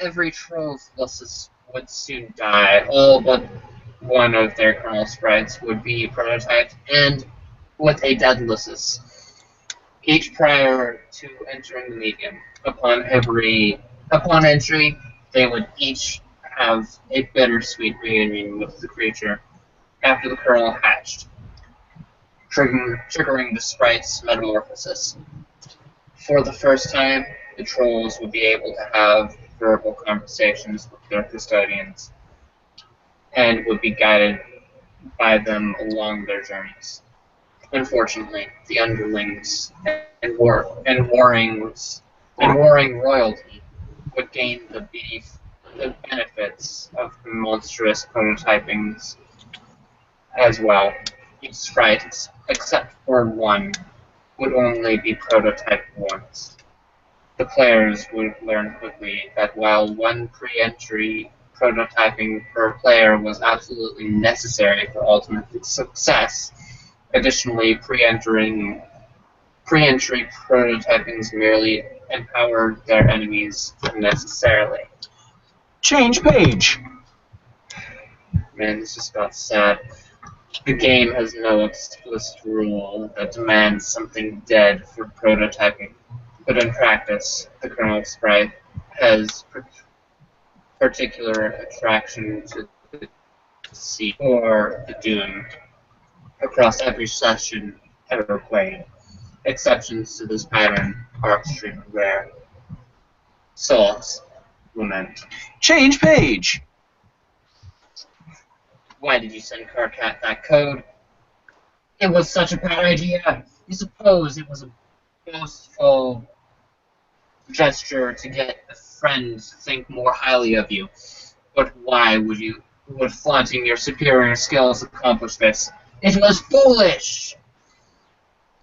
every troll's Lussus would soon die. All but one of their kernel sprites would be prototyped, and with a dead Lussus. Each prior to entering the medium. Upon entry, they would each have a bittersweet reunion with the creature after the kernel hatched, triggering the sprite's metamorphosis. For the first time, the trolls would be able to have verbal conversations with their custodians, and would be guided by them along their journeys. Unfortunately, the underlings and warring royalty would gain the benefits of the monstrous prototypings as well. Each sprite, except for one, would only be prototyped once. The players would learn quickly that while one pre-entry prototyping per player was absolutely necessary for ultimate success, additionally, pre-entry prototypings merely empowered their enemies unnecessarily. Change page. Man, this just got sad. The game has no explicit rule that demands something dead for prototyping, but in practice, the kernel sprite has particular attraction to the sea or the doomed across every session ever played. Exceptions to this pattern are extremely rare. Souls. Lament. Change page. Why did you send Carcat that code? It was such a bad idea. You suppose it was a boastful gesture to get a friend to think more highly of you. But why would flaunting your superior skills accomplish this? It was foolish!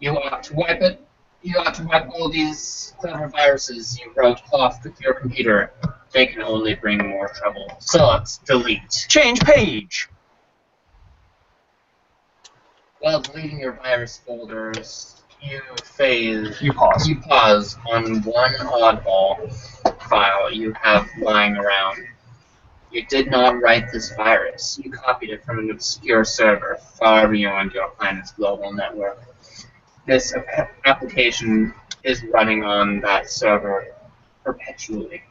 You ought to wipe it. You ought to wipe all these clever viruses you wrote off with your computer. They can only bring more trouble. So let's delete. Change page. While deleting your virus folders, you pause on one oddball file you have lying around. You did not write this virus. You copied it from an obscure server far beyond your planet's global network. This application is running on that server perpetually.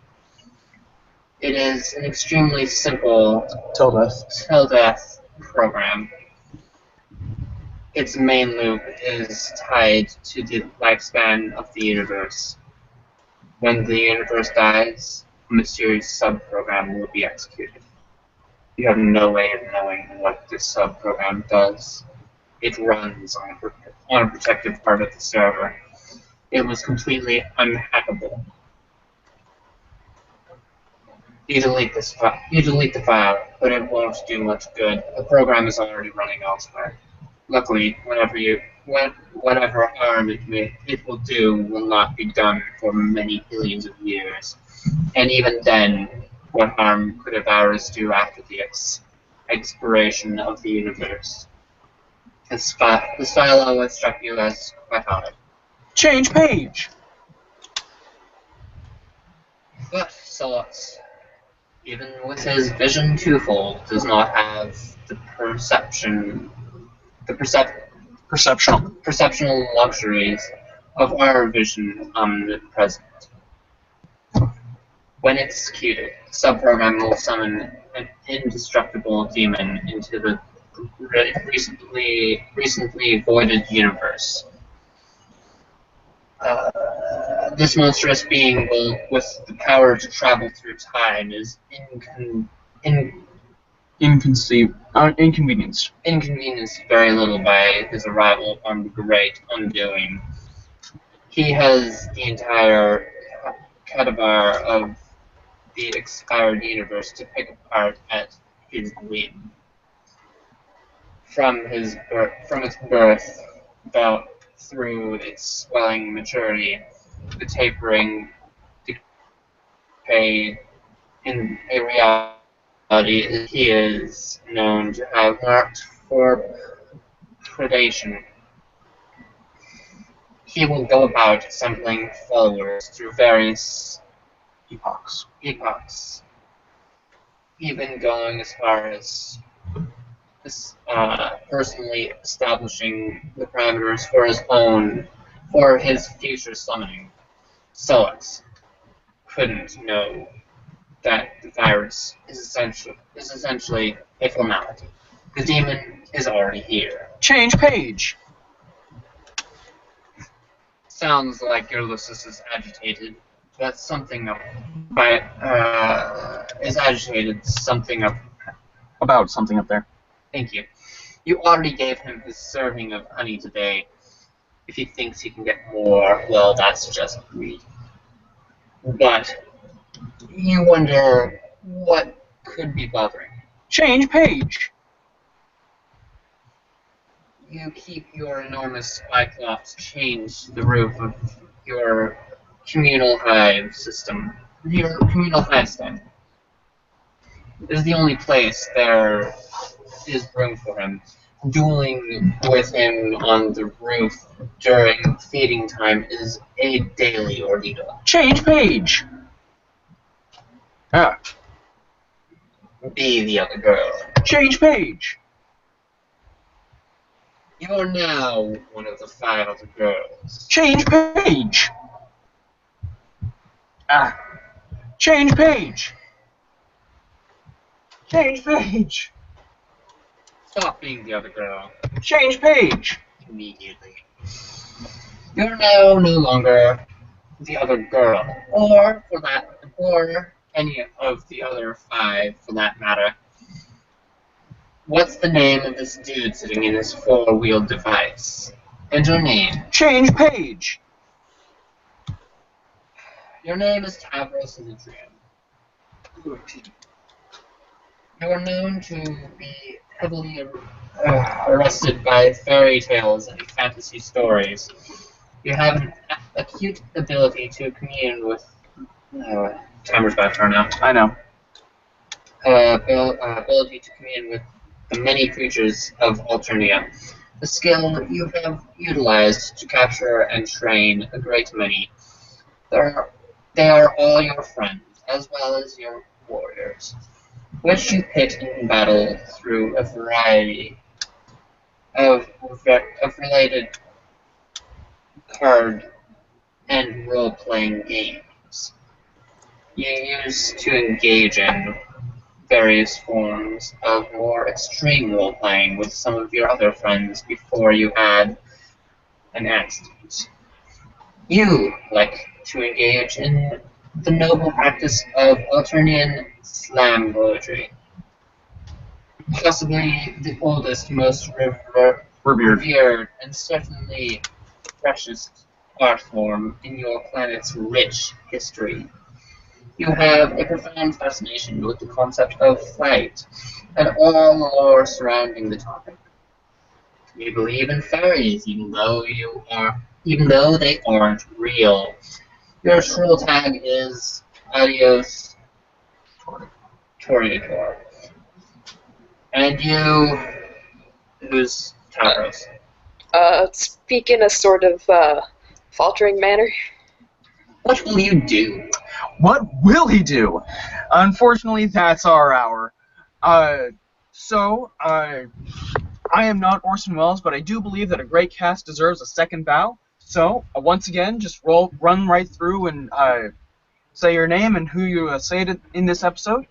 It is an extremely simple till death program. Its main loop is tied to the lifespan of the universe. When the universe dies, a mysterious sub-program will be executed. You have no way of knowing what this sub-program does. It runs on a protected part of the server. It was completely unhackable. You delete the file, but it won't do much good. The program is already running elsewhere. Luckily, whatever harm it will do will not be done for many billions of years. And even then, what harm could a virus do after the expiration of the universe? This file always struck you as quite odd. Change page. But Solus, even with his vision twofold, does not have the perceptional luxuries of our vision omnipresent. When executed, the subprogram will summon an indestructible demon into the recently voided universe. This monstrous being with the power to travel through time is Inconvenienced very little by his arrival on the Great Undoing. He has the entire cadaver of the expired universe to pick apart at his whim. From its birth, about through its swelling maturity, the tapering decay in a reality he is known to have marked for predation. He will go about assembling followers through various epochs. Even going as far as personally establishing the parameters for his future summoning. Solus couldn't know that the virus is essentially a formality. The demon is already here. Change page. Sounds like Ulysses is agitated. That's something up. Is agitated. Something up. About something up there. Thank you. You already gave him his serving of honey today. If he thinks he can get more, well, that's just greed. But you wonder what could be bothering him. Change page. You keep your enormous cyclops chained to the roof of your communal hive system. Your communal hive system is the only place there is room for him. Dueling with him on the roof during feeding time is a daily ordeal. Change page. Be the other girl. Change page. You are now one of the 5 other girls. Change page. Change page. Change page. Stop being the other girl. Change page. Immediately. You're now no longer the other girl, or any of the other five for that matter. What's the name of this dude sitting in this four-wheeled device? And your name? Change page. Your name is Tavros Midrian. You are known to be heavily arrested by fairy tales and fantasy stories. You have an acute ability to commune with. Timer's about to run out. I know. Ability to commune with the many creatures of Alternia. The skill you have utilized to capture and train a great many. They are all your friends, as well as your warriors, which you pit in battle through a variety of related card and role-playing games you use to engage in various forms of more extreme role-playing with some of your other friends before you had an accident. You like to engage in the noble practice of Alternian slam poetry, possibly the oldest, most revered, and certainly freshest art form in your planet's rich history. You have a profound fascination with the concept of flight and all the lore surrounding the topic. You believe in fairies, even though they aren't real. Your shrill tag is Adios Toriador. And you, who's Taros? Speak in a sort of faltering manner. What will you do? What will he do? Unfortunately, that's our hour. I am not Orson Welles, but I do believe that a great cast deserves a second bow. So, once again, just run right through and say your name and who you say it in this episode.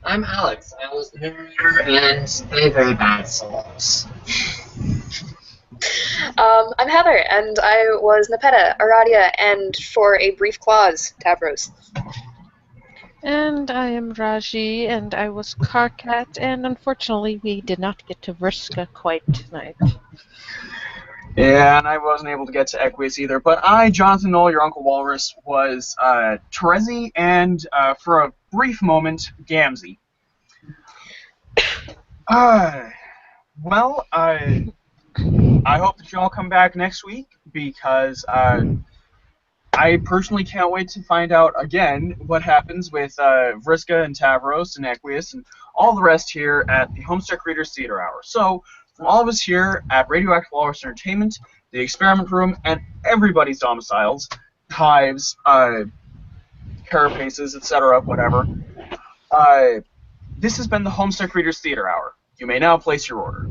I'm Alex. I was the narrator and a very bad songs. I'm Heather, and I was Nepeta, Aradia, and for a brief clause, Tavros. And I am Raji, and I was Carcat, and unfortunately we did not get to Vriska quite tonight. Yeah, and I wasn't able to get to Equius either, but I, Jonathan Knoll, your Uncle Walrus, was Terezi and, for a brief moment, Gamzee. Well, I hope that you all come back next week, because I personally can't wait to find out again what happens with Vriska and Tavros and Equius and all the rest here at the Homestuck Readers Theater Hour. So, from all of us here at Radioactive Walrus Entertainment, the Experiment Room, and everybody's domiciles, hives, carapaces, etc., whatever, this has been the Homestuck Readers Theater Hour. You may now place your order.